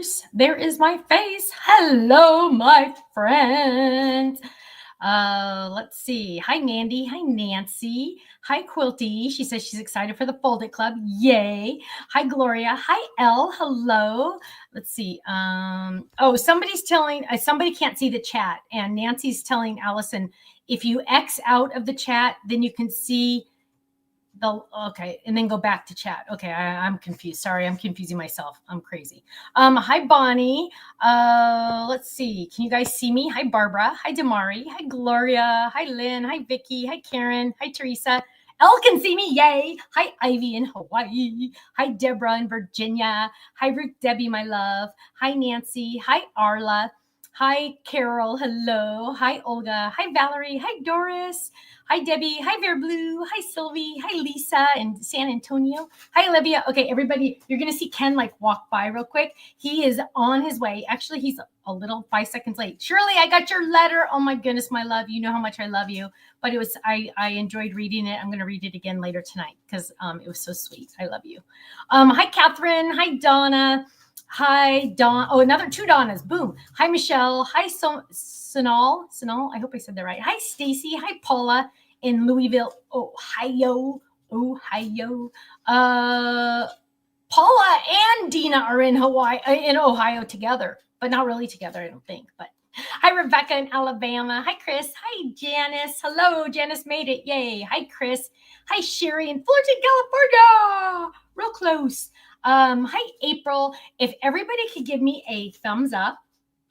face. There is my face. Hello, my friend. Let's see. Hi, Mandy. Hi, Nancy. Hi, Quilty. She says she's excited for the Fold It Club. Yay. Hi, Gloria. Hi, Elle. Hello. Let's see. Somebody's telling, somebody can't see the chat. And Nancy's telling Allison, if you X out of the chat, then you can see and then go back to chat. Okay, I'm confused. Sorry, I'm confusing myself. I'm crazy. Hi, Bonnie. Let's see. Can you guys see me? Hi, Barbara. Hi, Damari. Hi, Gloria. Hi, Lynn. Hi, Vicky. Hi, Karen. Hi, Teresa. Elle can see me. Yay. Hi, Ivy in Hawaii. Hi, Deborah in Virginia. Hi, Ruth Debbie, my love. Hi, Nancy. Hi, Arla. Hi, Carol. Hello. Hi, Olga. Hi, Valerie. Hi, Doris. Hi, Debbie. Hi, Bear Blue. Hi, Sylvie. Hi, Lisa in San Antonio. Hi, Olivia. Okay, everybody, you're going to see Ken walk by real quick. He is on his way. Actually, he's a little 5 seconds late. Shirley, I got your letter. Oh my goodness, my love. You know how much I love you. But I enjoyed reading it. I'm going to read it again later tonight because it was so sweet. I love you. Hi, Catherine. Hi, Donna. Hi, Dawn. Oh, another 2 Donnas. Boom. Hi, Michelle. Hi, Sonal. I hope I said that right. Hi, Stacy. Hi, Paula in Louisville, Ohio. Paula and Dina are in Ohio together, but not really together, I don't think. But hi, Rebecca in Alabama. Hi, Chris. Hi, Janice. Hello, Janice made it. Yay. Hi, Chris. Hi, Sherry in Fullerton, California. Real close. Hi, April. If everybody could give me a thumbs up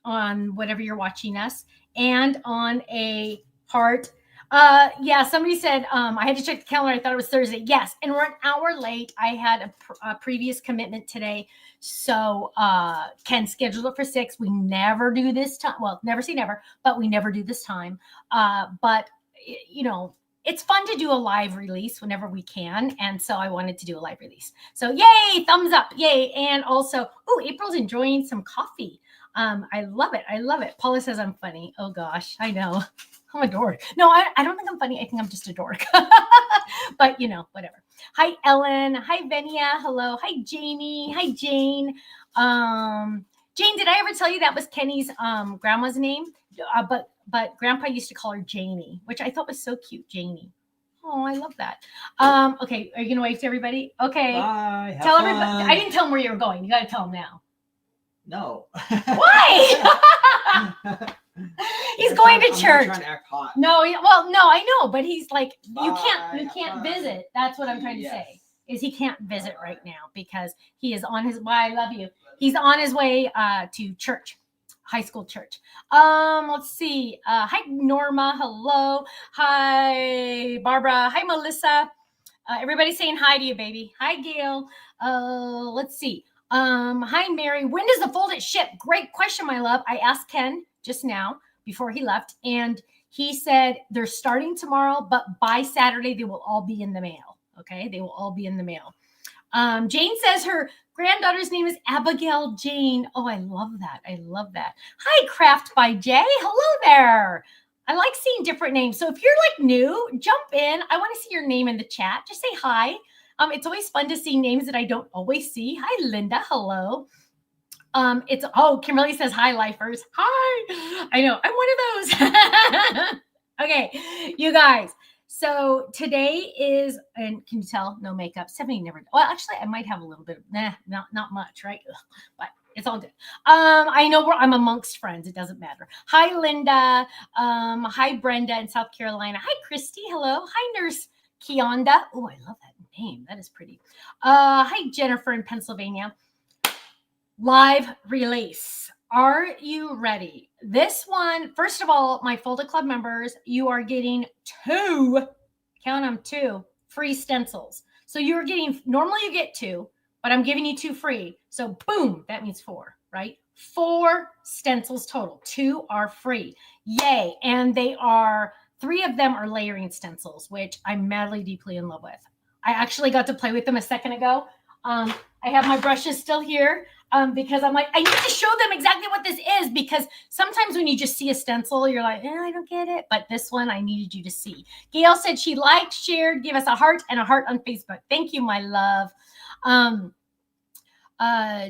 on whatever you're watching us and on a heart. Yeah, somebody said I had to check the calendar. I thought it was Thursday. Yes, and we're an hour late. I had a previous commitment today. So Ken scheduled it for 6. We never do this time. Well, never say never, but we never do this time. But, you know, it's fun to do a live release whenever we can. And so I wanted to do a live release. So yay, thumbs up, yay. And also, April's enjoying some coffee. I love it. I love it. Paula says I'm funny. Oh gosh, I know. I'm a dork. No, I don't think I'm funny. I think I'm just a dork. But, you know, whatever. Hi, Ellen. Hi, Venia. Hello. Hi, Jamie. Hi, Jane. Jane, did I ever tell you that was Kenny's grandma's name? But Grandpa used to call her Janie, which I thought was so cute, Janie. Oh, I love that. Okay, are you gonna wave to everybody? Okay. Bye. Tell everybody. I didn't tell them where you were going. You got to tell them now. No. Why? He's going to church. I'm trying to act hot. No, I know, but he's like, you can't visit. That's what I'm trying to say. Is he can't visit right now because he is on his way. I love you. He's on his way to church. High school church. Let's see. Hi, Norma. Hello. Hi, Barbara. Hi, Melissa. Everybody saying hi to you, baby. Hi, Gail. Let's see. Hi, Mary. When does the Fold It ship? Great question, my love. I asked Ken just now before he left, and he said they're starting tomorrow, but by Saturday, they will all be in the mail. Okay. They will all be in the mail. Jane says her granddaughter's name is Abigail Jane. Oh, I love that. I love that. Hi, Craft by Jay. Hello there. I like seeing different names. So if you're like new, jump in. I want to see your name in the chat. Just say hi. It's always fun to see names that I don't always see. Hi, Linda. Hello. Kimberly says hi, lifers. Hi. I know. I'm one of those. Okay, you guys. So today is, and can you tell? No makeup. Stephanie never. Well, actually, I might have a little bit of. Not much, right? Ugh, but it's all good. I know I'm amongst friends. It doesn't matter. Hi, Linda. Hi, Brenda in South Carolina. Hi, Christy. Hello. Hi, Nurse Kionda. Oh, I love that name. That is pretty. Hi, Jennifer in Pennsylvania. Live release. Are you ready? This one, first of all, my Fold It Club members, you are getting 2, count them, 2 free stencils. So you're getting, normally you get 2, but I'm giving you 2 free. So boom, that means 4, right? 4 stencils total. 2 are free. Yay. And they are, 3 of them are layering stencils, which I'm madly, deeply in love with. I actually got to play with them a second ago. I have my brushes still here. Because I'm like, I need to show them exactly what this is, because sometimes when you just see a stencil, you're like, I don't get it. But this one, I needed you to see. Gail said she liked, shared, give us a heart and a heart on Facebook. Thank you, my love.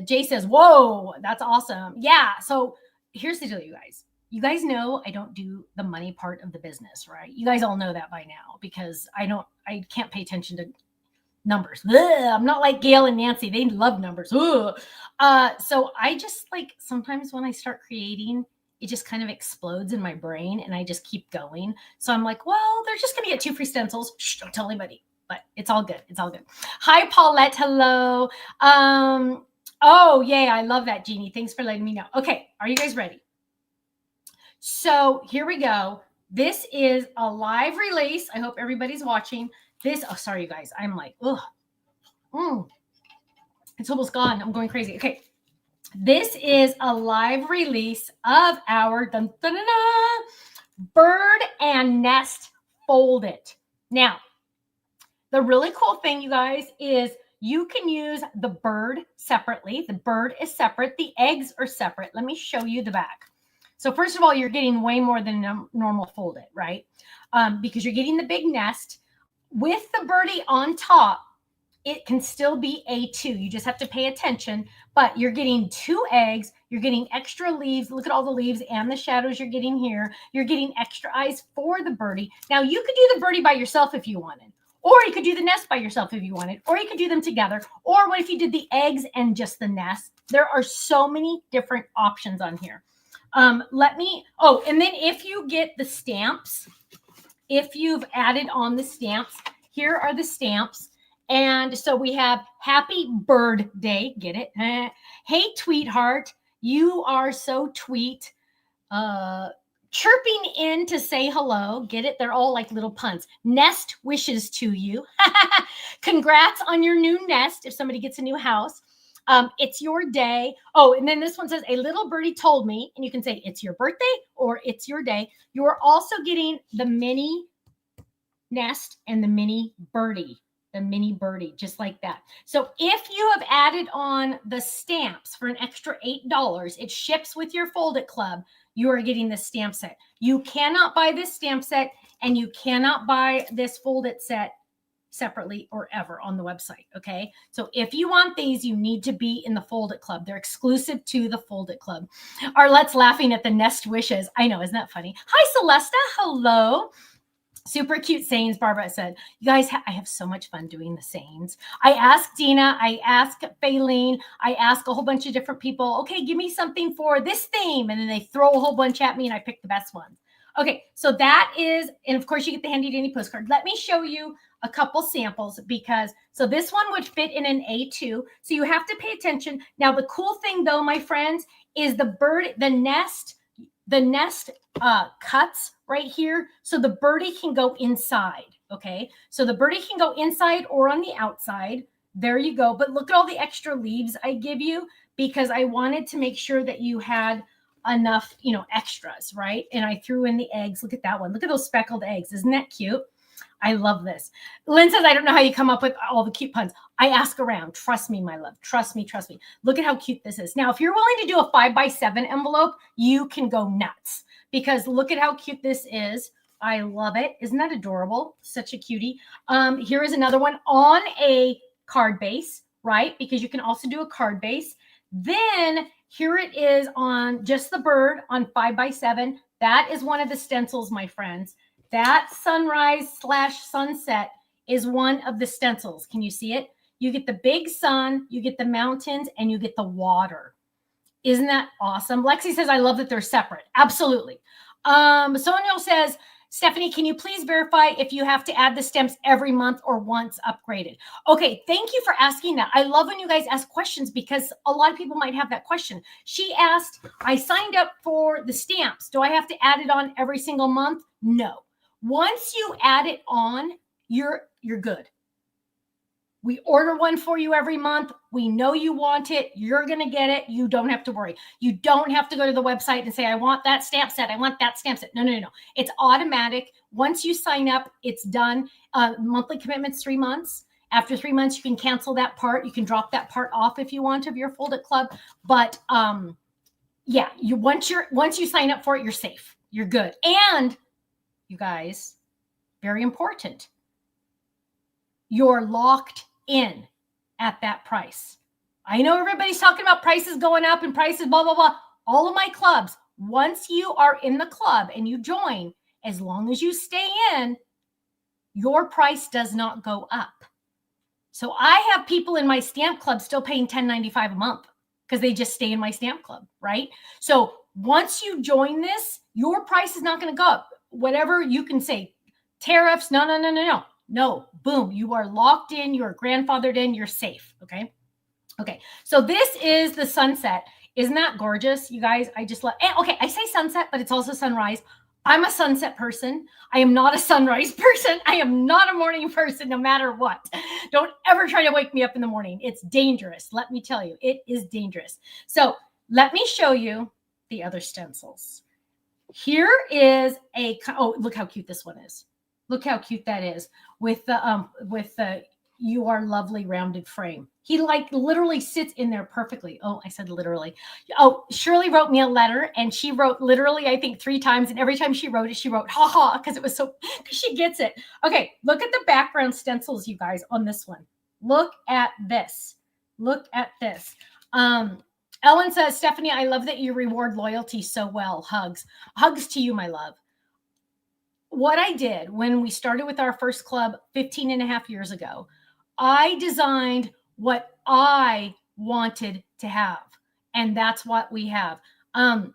Jay says, whoa, that's awesome. Yeah. So here's the deal, you guys. You guys know I don't do the money part of the business, right? You guys all know that by now because I can't pay attention to numbers. Ugh, I'm not like Gail and Nancy. They love numbers. Ugh. So I just like sometimes when I start creating, it just kind of explodes in my brain and I just keep going. So I'm like, well, they're just going to get 2 free stencils. Shh, don't tell anybody. But it's all good. It's all good. Hi, Paulette. Hello. Oh, yay. I love that, Jeannie. Thanks for letting me know. Okay. Are you guys ready? So here we go. This is a live release. I hope everybody's watching this. Oh, sorry, you guys. I'm like, ugh. It's almost gone. I'm going crazy. Okay. This is a live release of our bird and nest fold it. Now, the really cool thing, you guys, is you can use the bird separately. The bird is separate. The eggs are separate. Let me show you the back. So first of all, you're getting way more than a normal fold it, right? Because you're getting the big nest. With the birdie on top, it can still be A2. You just have to pay attention, but you're getting 2 eggs. You're getting extra leaves. Look at all the leaves and the shadows you're getting here. You're getting extra eyes for the birdie. Now, you could do the birdie by yourself if you wanted, or you could do the nest by yourself if you wanted, or you could do them together, or what if you did the eggs and just the nest? There are so many different options on here. And then if you get the stamps, if you've added on the stamps, here are the stamps. And so we have happy bird day. Get it? Hey, tweetheart. You are so tweet. Chirping in to say hello. Get it? They're all like little puns. Nest wishes to you. Congrats on your new nest if somebody gets a new house. It's your day. Oh, and then this one says, a little birdie told me, and you can say it's your birthday or it's your day. You are also getting the mini nest and the mini birdie, just like that. So if you have added on the stamps for an extra $8, it ships with your Fold It Club. You are getting the stamp set. You cannot buy this stamp set and you cannot buy this Fold It set separately or ever on the website. Okay. So if you want these, you need to be in the Fold It Club. They're exclusive to the Fold It Club. Arlette's laughing at the nest wishes. I know. Isn't that funny? Hi, Celesta. Hello. Super cute sayings, Barbara said. You guys, I have so much fun doing the sayings. I asked Dina, I asked Faylene, I asked a whole bunch of different people, okay, give me something for this theme. And then they throw a whole bunch at me and I pick the best ones. Okay, so that is, and of course you get the handy dandy postcard. Let me show you a couple samples so this one would fit in an A2. So you have to pay attention. Now, the cool thing though, my friends, is the nest cuts right here. So the birdie can go inside. Okay. So the birdie can go inside or on the outside. There you go. But look at all the extra leaves I give you because I wanted to make sure that you had enough, extras, right? And I threw in the eggs. Look at that one. Look at those speckled eggs. Isn't that cute? I love this. Lynn says, I don't know how you come up with all the cute puns. I ask around. Trust me, my love. Trust me. Look at how cute this is. Now, if you're willing to do a 5x7 envelope, you can go nuts because look at how cute this is. I love it. Isn't that adorable? Such a cutie. Here is another one on a card base, right? Because you can also do a card base. Then here it is on just the bird on 5x7. That is one of the stencils, my friends. That sunrise/sunset is one of the stencils. Can you see it? You get the big sun, you get the mountains, and you get the water. Isn't that awesome? Lexi says, I love that they're separate. Absolutely. Sonia says, Stephanie, can you please verify if you have to add the stamps every month or once upgraded? Okay, thank you for asking that. I love when you guys ask questions because a lot of people might have that question. She asked, I signed up for the stamps. Do I have to add it on every single month? No. Once you add it on, you're good. We order one for you every month. We know you want it. You're going to get it. You don't have to worry. You don't have to go to the website and say, I want that stamp set. I want that stamp set. No. It's automatic. Once you sign up, it's done. Monthly commitment's 3 months. After 3 months, you can cancel that part. You can drop that part off if you want of your Fold It Club. But yeah, once you sign up for it, you're safe. You're good. And you guys, very important, you're locked in at that price. I know everybody's talking about prices going up and prices, blah, blah, blah. All of my clubs, once you are in the club and you join, as long as you stay in, your price does not go up. So I have people in my stamp club still paying $10.95 a month because they just stay in my stamp club, right? So once you join this, your price is not going to go up. Whatever you can say, tariffs, no, boom, you are locked in, you're grandfathered in, you're safe, okay? Okay, so this is the sunset. Isn't that gorgeous, you guys? I just love, okay, I say sunset, but it's also sunrise. I'm a sunset person. I am not a sunrise person. I am not a morning person, no matter what. Don't ever try to wake me up in the morning. It's dangerous. Let me tell you, it is dangerous. So let me show you the other stencils. Here is oh, look how cute this one is. Look how cute that is with the You Are Lovely rounded frame. He like literally sits in there perfectly. Oh, I said literally. Oh, Shirley wrote me a letter and she wrote literally, I think 3 times. And every time she wrote it, she wrote, ha ha, because it was so, because she gets it. Okay, look at the background stencils, you guys, on this one. Look at this. Look at this. Ellen says, Stephanie, I love that you reward loyalty so well. Hugs. Hugs to you, my love. What I did when we started with our first club 15 and a half years ago, I designed what I wanted to have. And that's what we have. Annette,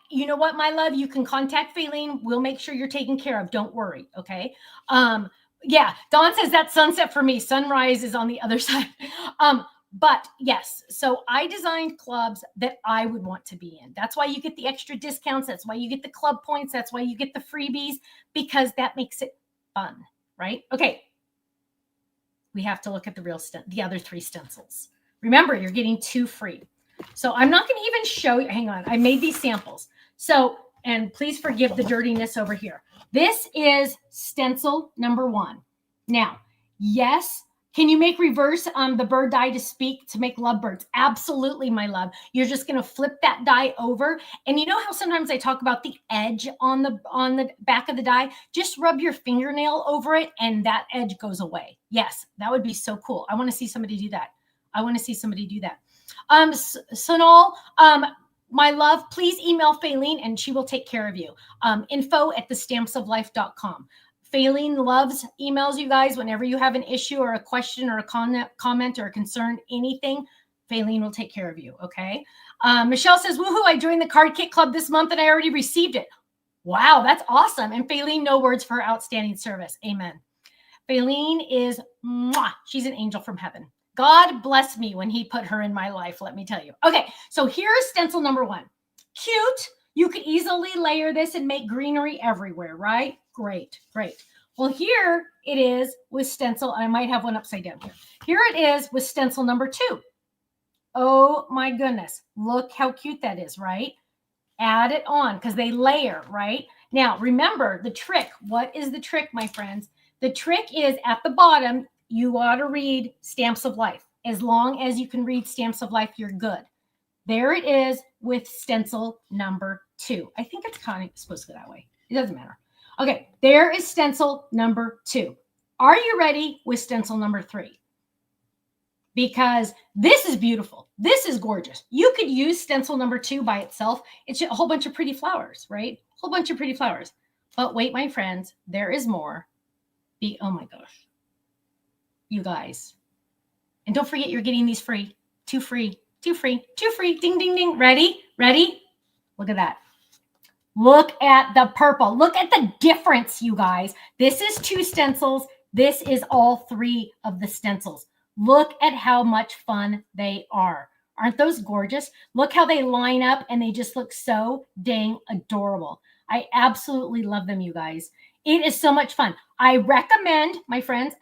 you know what, my love? You can contact Faylene. We'll make sure you're taken care of. Don't worry. Okay. Yeah. Dawn says that's sunset for me. Sunrise is on the other side. But yes, so I designed clubs that I would want to be in. That's why you get the extra discounts. That's why you get the club points. That's why you get the freebies, because that makes it fun, right? Okay. We have to look at the other 3 stencils. Remember, you're getting 2 free. So I'm not going to even show you. Hang on. I made these samples. So, and please forgive the dirtiness over here. This is stencil number 1. Now, yes, can you make reverse the bird die to speak to make lovebirds? Absolutely, my love. You're just going to flip that die over. And you know how sometimes I talk about the edge on the back of the die? Just rub your fingernail over it and that edge goes away. Yes, that would be so cool. I want to see somebody do that. Sonal, my love, please email Faylene and she will take care of you. info@thestampsoflife.com. Faylene loves emails, you guys. Whenever you have an issue or a question or a comment or a concern, anything, Faylene will take care of you, okay? Michelle says, woohoo, I joined the Card Kit Club this month and I already received it. Wow, that's awesome. And Faylene, no words for her outstanding service. Amen. Faylene is, mwah, she's an angel from heaven. God bless me when he put her in my life, let me tell you. Okay, so here's stencil number 1. Cute. You could easily layer this and make greenery everywhere, right? Great, great. Well, here it is with stencil. I might have one upside down here. Here it is with stencil number 2. Oh my goodness. Look how cute that is, right? Add it on because they layer, right? Now, remember the trick. What is the trick, my friends? The trick is at the bottom, you ought to read Stamps of Life. As long as you can read Stamps of Life, you're good. There it is with stencil number 2. I think it's kind of supposed to go that way. It doesn't matter. Okay, there is stencil number 2. Are you ready with stencil number 3? Because this is beautiful. This is gorgeous. You could use stencil number 2 by itself. It's a whole bunch of pretty flowers, right? A whole bunch of pretty flowers. But wait, my friends, there is more. Oh my gosh. You guys. And don't forget you're getting these free. 2 free. 2 free. 2 free. Ding, ding, ding. Ready? Ready? Look at that. Look at the purple. Look at the difference, you guys. This is 2 stencils. This is all 3 of the stencils. Look at how much fun they are. Aren't those gorgeous? Look how they line up and they just look so dang adorable. I absolutely love them, you guys. It is so much fun. I recommend, my friends,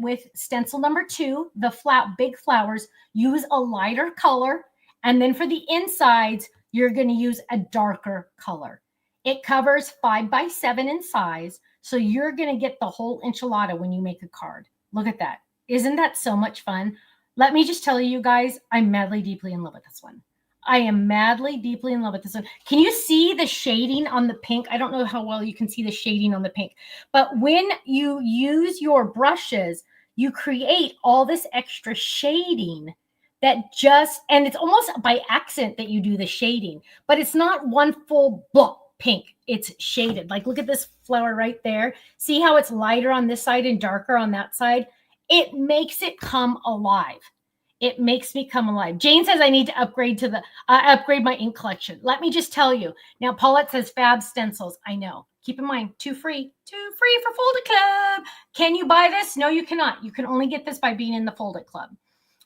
with stencil number 2, the big flowers, use a lighter color. And then for the insides, you're going to use a darker color. It covers 5x7 in size. So you're going to get the whole enchilada when you make a card. Look at that. Isn't that so much fun? Let me just tell you guys, I'm madly, deeply in love with this one. I am madly, deeply in love with this one. Can you see the shading on the pink? I don't know how well you can see the shading on the pink, but when you use your brushes you create all this extra shading that just, and it's almost by accident that you do the shading, but it's not one full book pink. It's shaded. Like, look at this flower right there. See how it's lighter on this side and darker on that side? It makes it come alive. It makes me come alive. Jane says I need to upgrade to the upgrade my ink collection. Let me just tell you. Now, Paulette says fab stencils. I know. Keep in mind, 2 free for Fold-It Club. Can you buy this? No, you cannot. You can only get this by being in the Fold-It Club.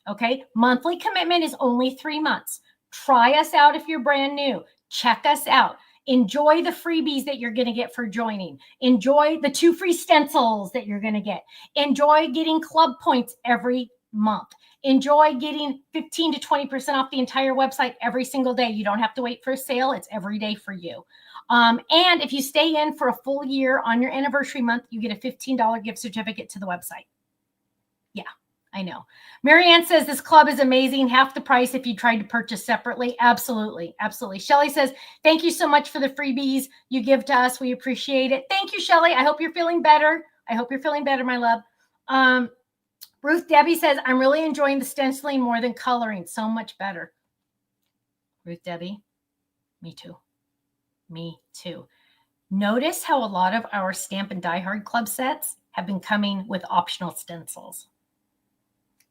Okay. Monthly commitment is only 3 months. Try us out if you're brand new. Check us out. Enjoy the freebies that you're going to get for joining. Enjoy the 2 free stencils that you're going to get. Enjoy getting club points every month. Enjoy getting 15 to 20% off the entire website every single day. You don't have to wait for a sale. It's every day for you. And if you stay in for a full year on your anniversary month, you get a $15 gift certificate to the website. Yeah, I know. Marianne says this club is amazing. Half the price if you tried to purchase separately. Absolutely. Absolutely. Shelly says, thank you so much for the freebies you give to us. We appreciate it. Thank you, Shelly. I hope you're feeling better. I hope you're feeling better, my love. Ruth Debbie says, I'm really enjoying the stenciling more than coloring. So much better. Ruth Debbie, me too. Me too. Notice how a lot of our Stamp and Die Hard Club sets have been coming with optional stencils.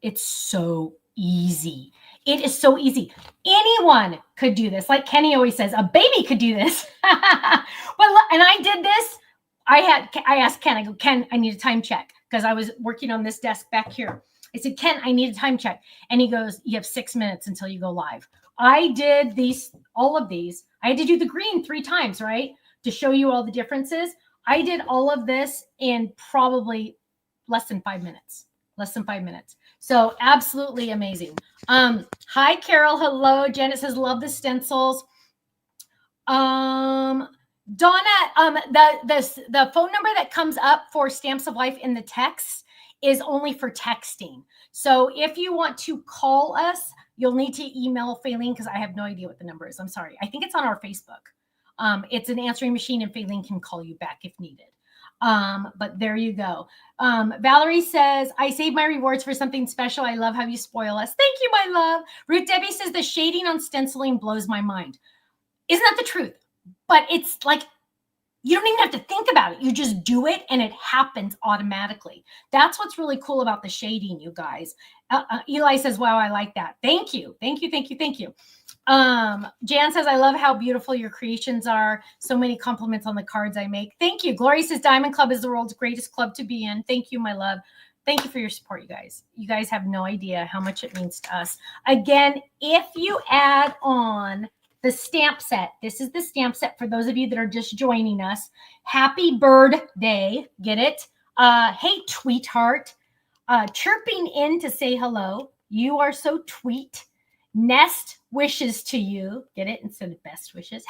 It's so easy. It is so easy. Anyone could do this. Like Kenny always says, a baby could do this. And I did this. I asked Ken, I go, Ken, I need a time check because I was working on this desk back here. I said, Ken, I need a time check. And he goes, you have 6 minutes until you go live. I did all of these. I had to do the green 3 times, right? To show you all the differences. I did all of this in probably less than 5 minutes. Less than 5 minutes. So absolutely amazing. Hi, Carol. Hello. Janet says, love the stencils. Donna, the phone number that comes up for Stamps of Life in the text is only for texting. So if you want to call us, you'll need to email Faylene because I have no idea what the number is. I'm sorry. I think it's on our Facebook. It's an answering machine and Faylene can call you back if needed. But there you go. Valerie says, I save my rewards for something special. I love how you spoil us. Thank you, my love. Ruth Debbie says the shading on stenciling blows my mind. Isn't that the truth? But it's like, you don't even have to think about it. You just do it and it happens automatically. That's what's really cool about the shading, you guys. Eli says, wow, I like that. Thank you. Thank you. Thank you. Thank you. Jan says, I love how beautiful your creations are. So many compliments on the cards I make. Thank you. Gloria says, Diamond Club is the world's greatest club to be in. Thank you, my love. Thank you for your support, you guys. You guys have no idea how much it means to us. Again, if you add on the stamp set, this is the stamp set for those of you that are just joining us. Happy Bird Day. Get it? Hey, Tweetheart. Chirping in to say hello. You are so tweet. Nest wishes to you. Get it? Instead of best wishes.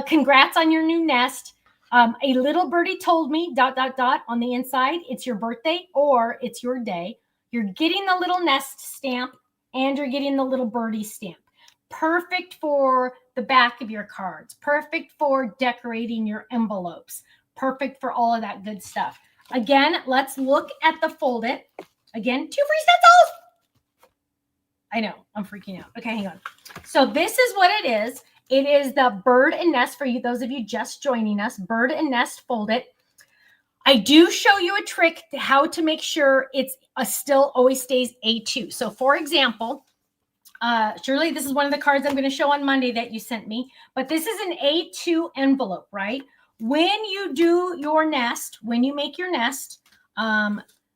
Congrats on your new nest. A little birdie told me, ... on the inside, it's your birthday or it's your day. You're getting the little nest stamp and you're getting the little birdie stamp. Perfect for the back of your cards. Perfect for decorating your envelopes. Perfect for all of that good stuff. Again, let's look at the Fold It. Again, 2 free stencils. I know, I'm freaking out. Okay, hang on. So this is what it is. It is the Bird and Nest for you, those of you just joining us. Bird and Nest Fold It. I do show you a trick to how to make sure it's still always stays A2. So for example, Shirley, this is one of the cards I'm going to show on Monday that you sent me, but this is an A2 envelope, right? When you do your nest, when you make your nest,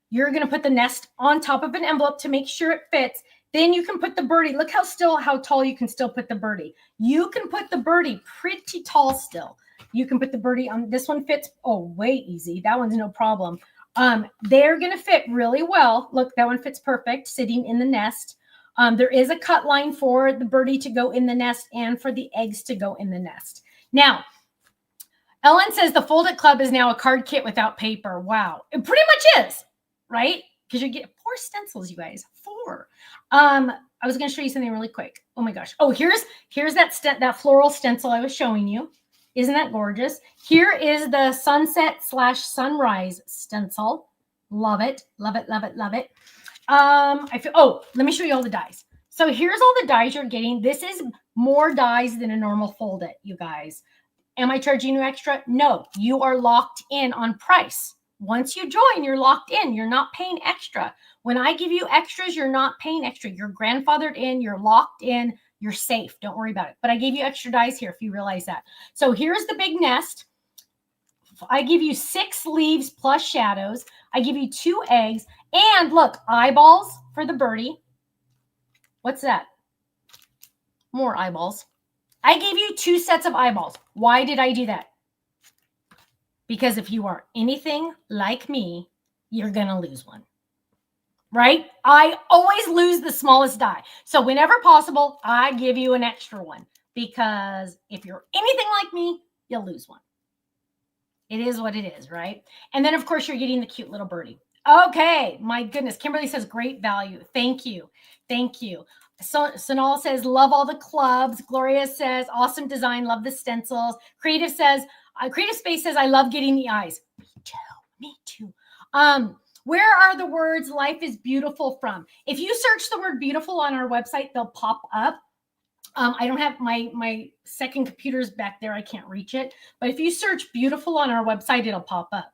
you're going to put the nest on top of an envelope to make sure it fits. Then you can put the birdie. Look how tall you can still put the birdie. You can put the birdie pretty tall still. You can put the birdie on. This one fits, way easy. That one's no problem. They're going to fit really well. Look, that one fits perfect sitting in the nest. There is a cut line for the birdie to go in the nest and for the eggs to go in the nest. Now, Ellen says the Fold It Club is now a card kit without paper. Wow. It pretty much is, right? Because you get 4 stencils, you guys. 4. I was going to show you something really quick. Oh my gosh. Oh, here's that floral stencil I was showing you. Isn't that gorgeous? Here is the sunset/sunrise stencil. Love it. Love it. Love it. Love it. Oh, let me show you all the dies. So here's all the dies you're getting. This is more dies than a normal fold it, you guys. Am I charging you extra? No, you are locked in on price. Once you join, you're locked in. You're not paying extra. When I give you extras, you're not paying extra. You're grandfathered in. You're locked in. You're safe. Don't worry about it. But I gave you extra dies here if you realize that. So here's the big nest. I give you 6 leaves plus shadows. I give you 2 eggs. And look, eyeballs for the birdie. What's that? More eyeballs. I gave you 2 sets of eyeballs. Why did I do that? Because if you are anything like me, you're going to lose one. Right? I always lose the smallest die. So whenever possible, I give you an extra one. Because if you're anything like me, you'll lose one. It is what it is, right? And then, of course, you're getting the cute little birdie. Okay, my goodness. Kimberly says, great value. Thank you. Thank you. So Sonal says, love all the clubs. Gloria says, awesome design. Love the stencils. Creative says, Creative Space says, I love getting the eyes. Me too. Where are the words life is beautiful from? If you search the word beautiful on our website, they'll pop up. I don't have my second computer's back there. I can't reach it. But if you search beautiful on our website, it'll pop up.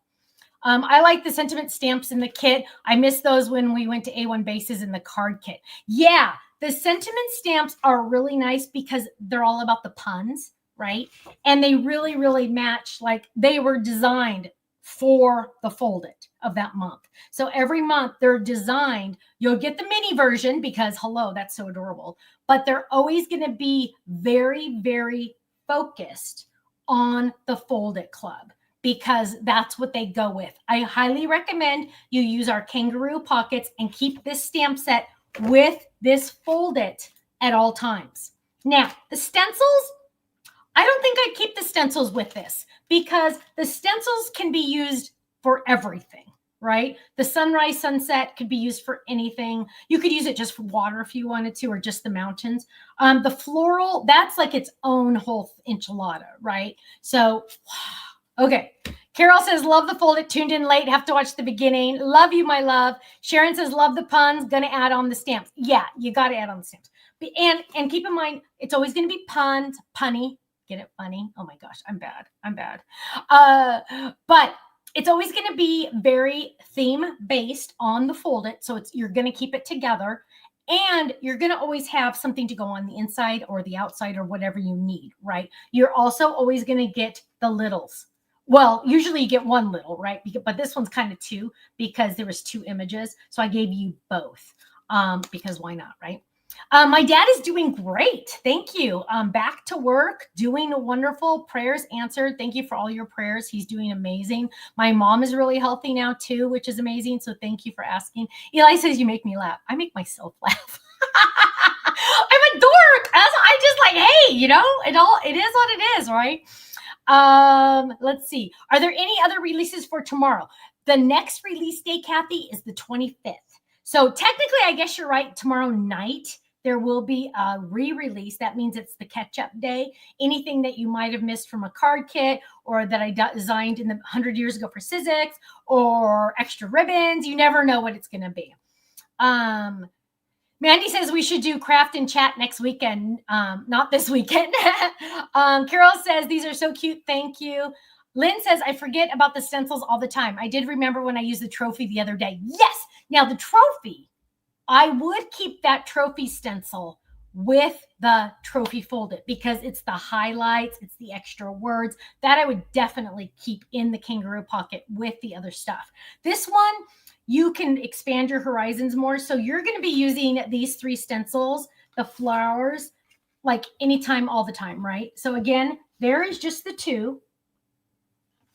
I like the sentiment stamps in the kit. I miss those when we went to A1 bases in the card kit. Yeah, the sentiment stamps are really nice because they're all about the puns, right? And they really, really match. Like they were designed for the fold it of that month. So every month they're designed. You'll get the mini version because, hello, that's so adorable. But they're always going to be very, very focused on the Fold It Club because that's what they go with. I highly recommend you use our kangaroo pockets and keep this stamp set with this Fold It at all times. Now, the stencils, I don't think I'd keep the stencils with this because the stencils can be used for everything. Right? The sunrise, sunset could be used for anything. You could use it just for water if you wanted to, or just the mountains. The floral, that's like its own whole enchilada, right? So, okay. Carol says, love the fold it, tuned in late, have to watch the beginning. Love you, my love. Sharon says, love the puns, gonna add on the stamps. Yeah, you got to add on the stamps. And keep in mind, it's always going to be puns, punny. Get it? Funny? Oh my gosh, I'm bad. But it's always going to be very theme based on the fold it. So you're going to keep it together and you're going to always have something to go on the inside or the outside or whatever you need, right? You're also always going to get the littles. Well, usually you get one little, right? But this one's kind of 2 because there was 2 images. So I gave you both because why not, right? My dad is doing great. Thank you. Back to work, doing wonderful. Prayers answered. Thank you for all your prayers. He's doing amazing. My mom is really healthy now too, which is amazing. So thank you for asking. Eli says you make me laugh. I make myself laugh. I'm a dork. I just like, hey, you know, it is what it is, right? Let's see. Are there any other releases for tomorrow? The next release day, Kathy, is the 25th. So technically, I guess you're right. Tomorrow night, there will be a re-release. That means it's the catch-up day. Anything that you might have missed from a card kit or that I designed in the 100 years ago for Sizzix or extra ribbons, you never know what it's going to be. Mandy says we should do craft and chat next weekend, not this weekend. Carol says these are so cute. Thank you. Lynn says, I forget about the stencils all the time. I did remember when I used the trophy the other day. Yes. Now the trophy, I would keep that trophy stencil with the trophy folded because it's the highlights, it's the extra words that I would definitely keep in the kangaroo pocket with the other stuff. This one, you can expand your horizons more. So you're going to be using these 3 stencils, the flowers, like anytime, all the time, right? So again, there is just the 2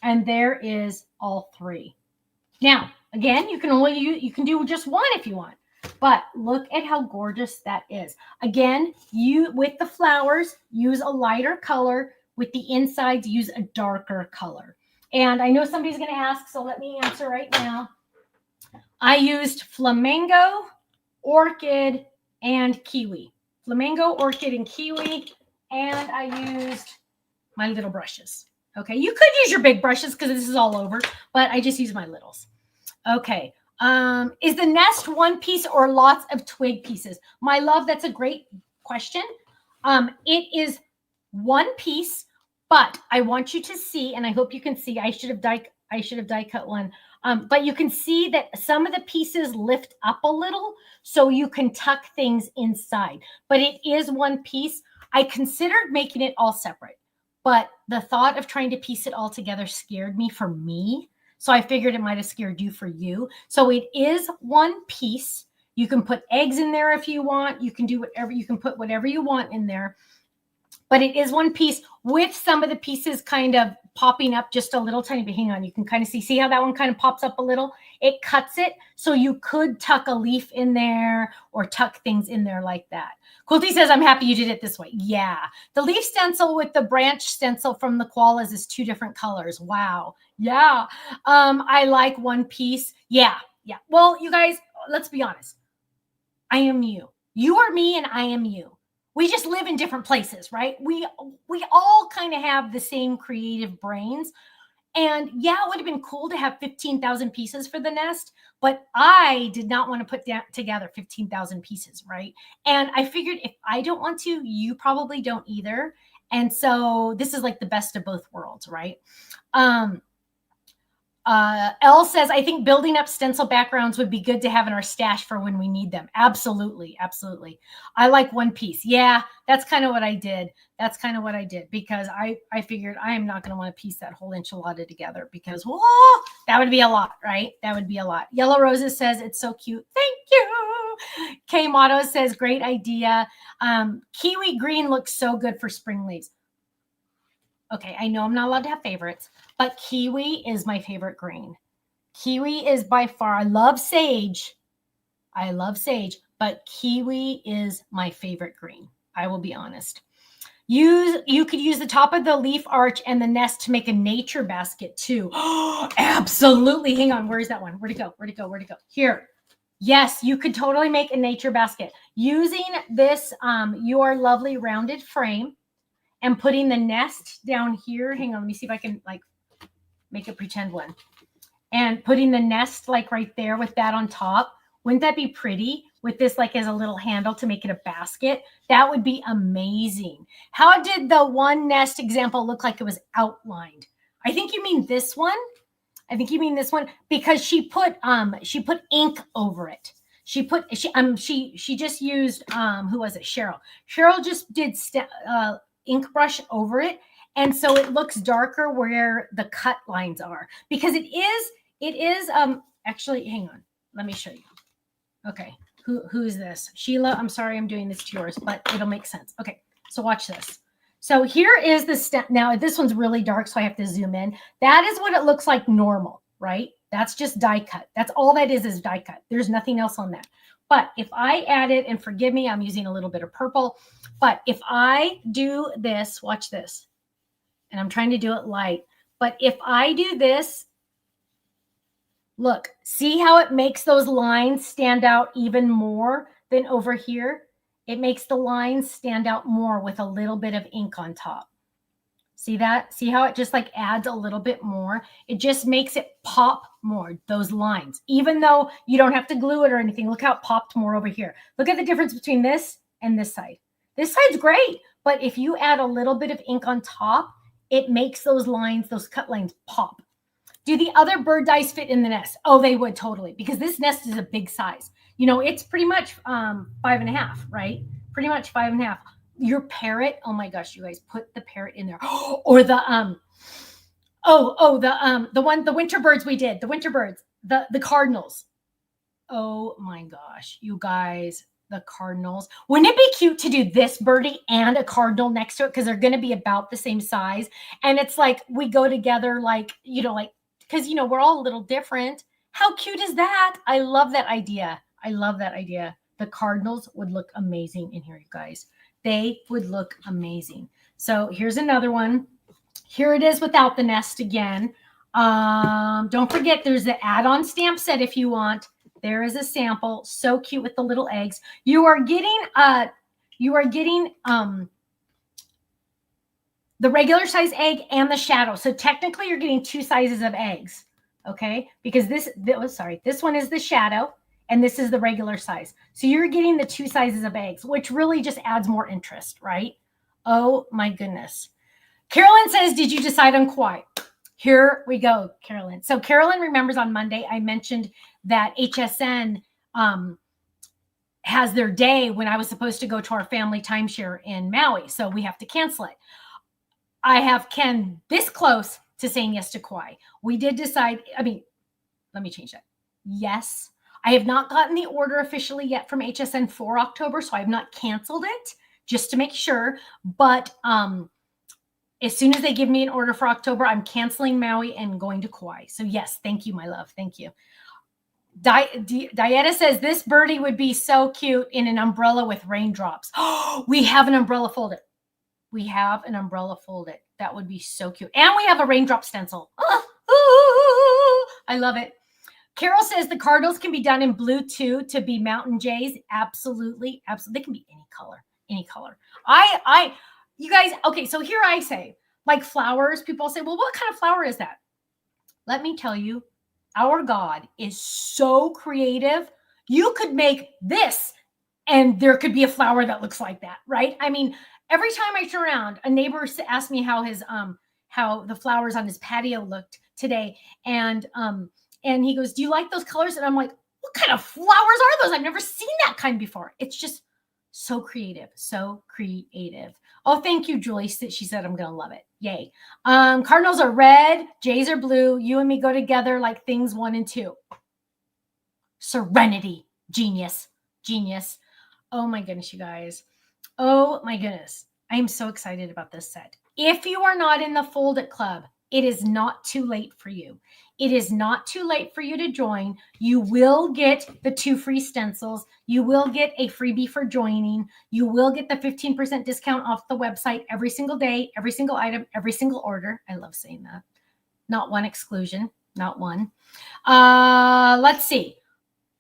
and there is all 3. Now, again, you can do just one if you want. But look at how gorgeous that is. Again, with the flowers, use a lighter color. With the insides, use a darker color. And I know somebody's going to ask, so let me answer right now. I used flamingo, orchid, and kiwi. Flamingo, orchid, and kiwi. And I used my little brushes. Okay, you could use your big brushes because this is all over, but I just use my littles. Okay. Is the nest one piece or lots of twig pieces? My love, that's a great question. It is one piece, but I want you to see, and I hope you can see, I should have die cut one. But you can see that some of the pieces lift up a little so you can tuck things inside. But it is one piece. I considered making it all separate, but the thought of trying to piece it all together scared me for me. So I figured it might have scared you for you. So it is one piece. You can put eggs in there if you want. You can do whatever, you can put whatever you want in there. But it is one piece with some of the pieces kind of popping up just a little tiny bit. Hang on, you can kind of see how that one kind of pops up a little? It cuts it, so you could tuck a leaf in there or tuck things in there like that. Quilty says, I'm happy you did it this way. Yeah. The leaf stencil with the branch stencil from the koalas is 2 different colors. Wow. Yeah. I like one piece. Yeah. Yeah. Well, you guys, let's be honest. I am you. You are me and I am you. We just live in different places, right? We all kind of have the same creative brains. And yeah, it would have been cool to have 15,000 pieces for the nest, but I did not want to put together 15,000 pieces, right? And I figured if I don't want to, you probably don't either. And so this is like the best of both worlds, right? Elle says, I think building up stencil backgrounds would be good to have in our stash for when we need them. Absolutely. Absolutely. I like one piece. Yeah, that's kind of what I did. That's kind of what I did because I figured I am not going to want to piece that whole enchilada together because whoa, that would be a lot, right? That would be a lot. Yellow Roses says, it's so cute. Thank you. Kay Motto says, great idea. Kiwi green looks so good for spring leaves. Okay, I know I'm not allowed to have favorites, but kiwi is my favorite green. Kiwi is by far, I love sage, but kiwi is my favorite green. I will be honest. You could use the top of the leaf arch and the nest to make a nature basket too. Absolutely. Hang on. Where is that one? Where'd it go? Where'd it go? Where'd it go? Here. Yes, you could totally make a nature basket using this your lovely rounded frame. And putting the nest down here. Hang on, let me see if I can like make a pretend one. And putting the nest like right there with that on top. Wouldn't that be pretty? With this like as a little handle to make it a basket. That would be amazing. How did the one nest example look like it was outlined? I think you mean this one. I think you mean this one because she put ink over it. She just used who was it? Cheryl. Cheryl just did ink brush over it, and so it looks darker where the cut lines are because it is actually, hang on, let me show you. Okay, who's this? Sheila, I'm sorry I'm doing this to yours, but it'll make sense. Okay, so watch this. So here is the step. Now this one's really dark, so I have to zoom in. That is what it looks like normal, right? That's just die cut. That's all that is die cut. There's nothing else on that. But if I add it, and forgive me, I'm using a little bit of purple, but if I do this, watch this, and I'm trying to do it light, but if I do this, look, see how it makes those lines stand out even more than over here? It makes the lines stand out more with a little bit of ink on top. See that? See how it just like adds a little bit more? It just makes it pop more, those lines. Even though you don't have to glue it or anything, look how it popped more over here. Look at the difference between this and this side. This side's great, but if you add a little bit of ink on top, it makes those lines, those cut lines pop. Do the other bird dies fit in the nest? Oh, they would totally, because this nest is a big size. You know, it's pretty much 5.5, right? Pretty much 5.5. Your parrot, oh my gosh, you guys, put the parrot in there. Or the the winter birds we did, the winter birds, the cardinals. Oh my gosh, you guys, the cardinals. Wouldn't it be cute to do this birdie and a cardinal next to it? Because they're going to be about the same size. And it's like we go together like, you know, like, because, you know, we're all a little different. How cute is that? I love that idea. I love that idea. The cardinals would look amazing in here, you guys. They would look amazing. So here's another one. Here it is without the nest again. Don't forget, there's the add-on stamp set if you want. There is a sample. So cute with the little eggs. You are getting the regular size egg and the shadow. So technically you're getting 2 sizes of eggs. okay? Because this one is the shadow and this is the regular size. So you're getting the 2 sizes of eggs, which really just adds more interest, right? Oh my goodness. Carolyn says, did you decide on Kauai? Here we go, Carolyn. So Carolyn remembers on Monday, I mentioned that HSN has their day when I was supposed to go to our family timeshare in Maui. So we have to cancel it. I have Ken this close to saying yes to Kauai. We did decide, let me change that. Yes. I have not gotten the order officially yet from HSN for October, so I have not canceled it just to make sure. But as soon as they give me an order for October, I'm canceling Maui and going to Kauai. So yes, thank you, my love. Thank you. Dieta says this birdie would be so cute in an umbrella with raindrops. We have an umbrella folded. We have an umbrella folded. That would be so cute. And we have a raindrop stencil. I love it. Carol says the Cardinals can be done in blue too to be mountain jays. Absolutely. Absolutely. They can be any color. Any color. You guys, okay, so here I say, like flowers, people say, well, what kind of flower is that? Let me tell you, our God is so creative. You could make this and there could be a flower that looks like that, right? I mean, every time I turn around, a neighbor asked me how the flowers on his patio looked today. And he goes, do you like those colors? And I'm like, what kind of flowers are those? I've never seen that kind before. It's just so creative, so creative. Oh, thank you, Julie. She said, I'm going to love it. Yay. Cardinals are red. Jays are blue. You and me go together like things 1 and 2. Serenity. Genius. Genius. Oh my goodness, you guys. Oh my goodness. I am so excited about this set. If you are not in the Fold It Club, it is not too late for you. It is not too late for you to join. You will get the 2 free stencils. You will get a freebie for joining. You will get the 15% discount off the website every single day, every single item, every single order. I love saying that. Not one exclusion. Not one. Let's see.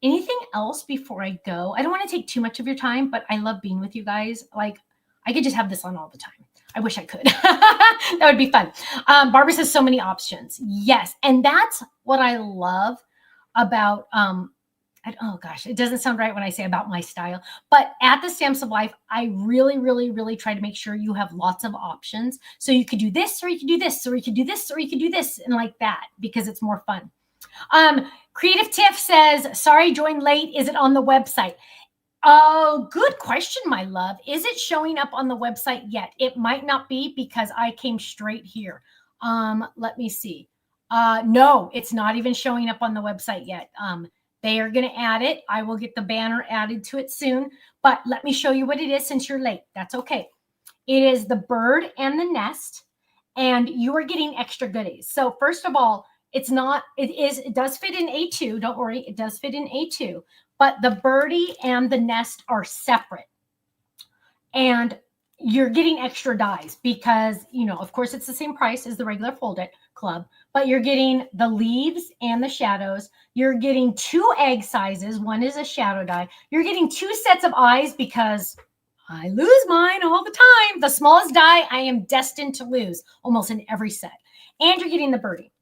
Anything else before I go? I don't want to take too much of your time, but I love being with you guys. Like, I could just have this on all the time. I wish I could. That would be fun. Barbara says so many options. Yes. And that's what I love about, oh gosh, it doesn't sound right when I say about my style, but at the Stamps of Life, I really, really, really try to make sure you have lots of options. So you could do this, or you could do this, or you could do this, or you could do this, and like that, because it's more fun. Creative Tiff says, sorry, joined late. Is it on the website? Oh, good question, my love. Is it showing up on the website yet? It might not be because I came straight here. Let me see. No, it's not even showing up on the website yet. They are going to add it. I will get the banner added to it soon, but let me show you what it is since you're late. That's okay. It is the bird and the nest, and you are getting extra goodies. So first of all, it does fit in A2. Don't worry. It does fit in A2. But the birdie and the nest are separate. And you're getting extra dies because, of course, it's the same price as the regular Fold It Club, but you're getting the leaves and the shadows. You're getting 2 egg sizes. One is a shadow die. You're getting 2 sets of eyes because I lose mine all the time. The smallest die I am destined to lose almost in every set. And you're getting the birdie.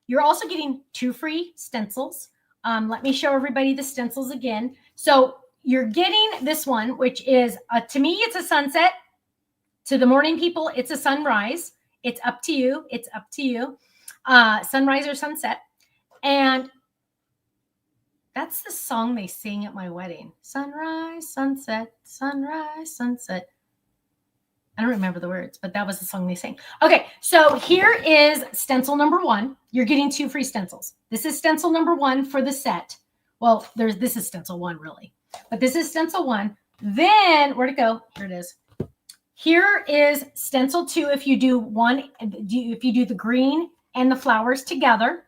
You're also getting 2 free stencils. Let me show everybody the stencils again. So you're getting this one, which is, to me, it's a sunset. To the morning people, it's a sunrise. It's up to you. It's up to you. Sunrise or sunset. And that's the song they sing at my wedding. Sunrise, sunset, sunrise, sunset. I don't remember the words, but that was the song they sang. Okay, so here is stencil number 1. You're getting 2 free stencils. This is stencil number 1 for the set. Well, this is stencil 1, really. But this is stencil 1. Then, where'd it go? Here it is. Here is stencil 2 if you do the green and the flowers together.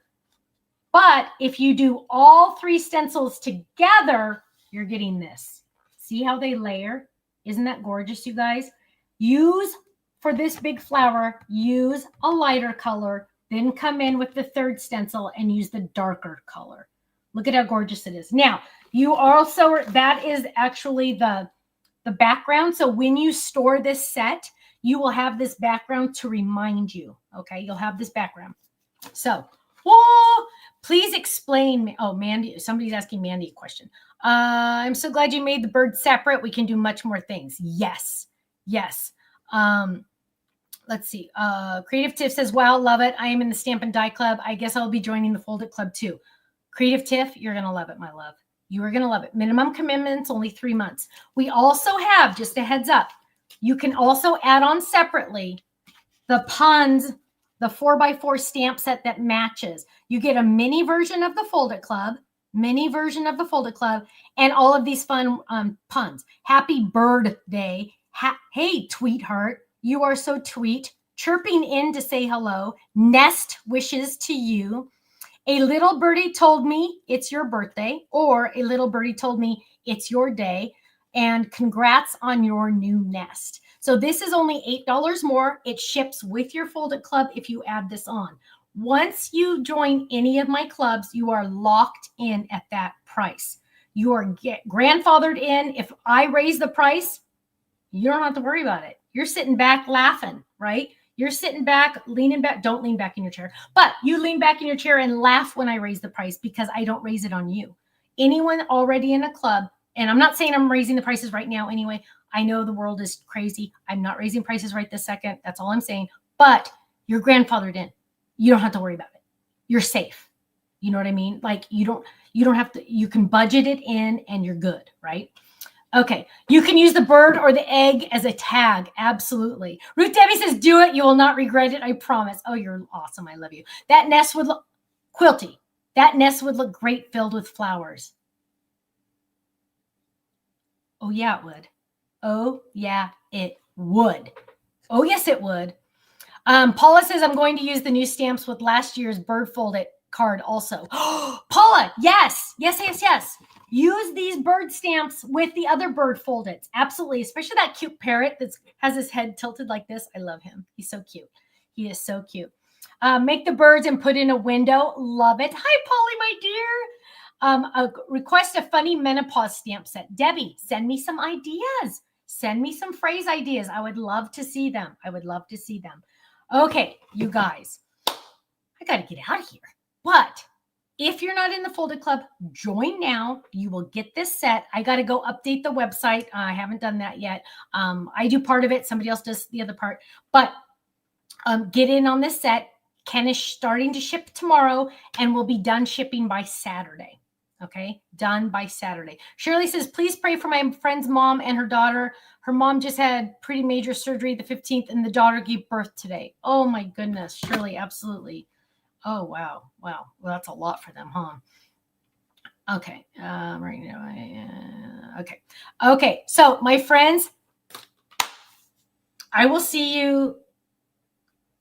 But if you do all 3 stencils together, you're getting this. See how they layer? Isn't that gorgeous, you guys? For this big flower, use a lighter color, then come in with the 3rd stencil and use the darker color. Look at how gorgeous it is. Now, that is actually the background. So when you store this set, you will have this background to remind you. Okay, you'll have this background. So, Please explain. Oh, Mandy, somebody's asking Mandy a question. I'm so glad you made the bird separate. We can do much more things. Yes. Yes. Let's see. Creative Tiff says, wow, love it. I am in the Stamp and Die Club. I guess I'll be joining the Fold It Club too. Creative Tiff, you're going to love it, my love. You are going to love it. Minimum commitments, only 3 months. We also have, just a heads up, you can also add on separately the puns, the 4x4 stamp set that matches. You get a mini version of the Fold It Club, and all of these fun puns. Happy birthday. Hey, Tweetheart, you are so tweet. Chirping in to say hello. Nest wishes to you. A little birdie told me it's your birthday, or a little birdie told me it's your day, and congrats on your new nest. So this is only $8 more. It ships with your Fold It Club if you add this on. Once you join any of my clubs, you are locked in at that price. You are grandfathered in. If I raise the price, you don't have to worry about it. You're sitting back laughing, right? You're sitting back, leaning back. Don't lean back in your chair, but you lean back in your chair and laugh when I raise the price because I don't raise it on you. Anyone already in a club, and I'm not saying I'm raising the prices right now anyway. I know the world is crazy. I'm not raising prices right this second. That's all I'm saying. But you're grandfathered in. You don't have to worry about it. You're safe. You know what I mean? Like you don't have to, you can budget it in and you're good, right? Okay, you can use the bird or the egg as a tag. Absolutely. Ruth Debbie says, do it. You will not regret it. I promise. Oh, you're awesome. I love you. That nest would look, Quilty, that nest would look great filled with flowers. Oh, yeah, it would. Oh, yeah, it would. Oh, yes, it would. Paula says, I'm going to use the new stamps with last year's bird folded card also. Paula, yes. Use these bird stamps with the other bird folded. Absolutely. Especially that cute parrot that has his head tilted like this. I love him. He's so cute. He is so cute. Make the birds and put in a window. Love it. Hi, Polly, my dear. Request a funny menopause stamp set. Debbie, send me some ideas. Send me some phrase ideas. I would love to see them. Okay, you guys, I got to get out of here. But if you're not in the Folded Club, join now. You will get this set. I got to go update the website. I haven't done that yet. I do part of it. Somebody else does the other part. But get in on this set. Ken is starting to ship tomorrow and will be done shipping by Saturday. Okay, done by Saturday. Shirley says, please pray for my friend's mom and her daughter. Her mom just had pretty major surgery the 15th and the daughter gave birth today. Oh my goodness, Shirley, absolutely. Oh, wow. Well, that's a lot for them, huh? Okay. Right now. Okay. So my friends, I will see you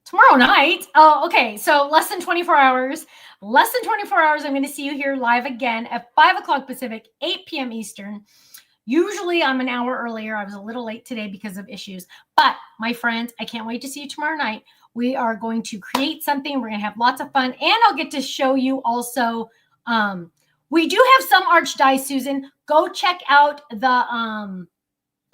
tomorrow night. Oh, okay. So less than 24 hours. I'm going to see you here live again at 5 o'clock Pacific, 8 p.m. Eastern. Usually I'm an hour earlier. I was a little late today because of issues. But my friends, I can't wait to see you tomorrow night. We are going to create something. We're going to have lots of fun. And I'll get to show you also. We do have some arch dies, Susan. Go check out the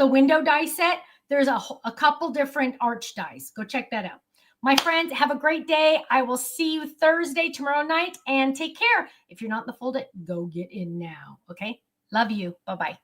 window die set. There's a couple different arch dies. Go check that out. My friends, have a great day. I will see you Thursday, tomorrow night, and take care. If you're not in the Fold It, go get in now. Okay? Love you. Bye-bye.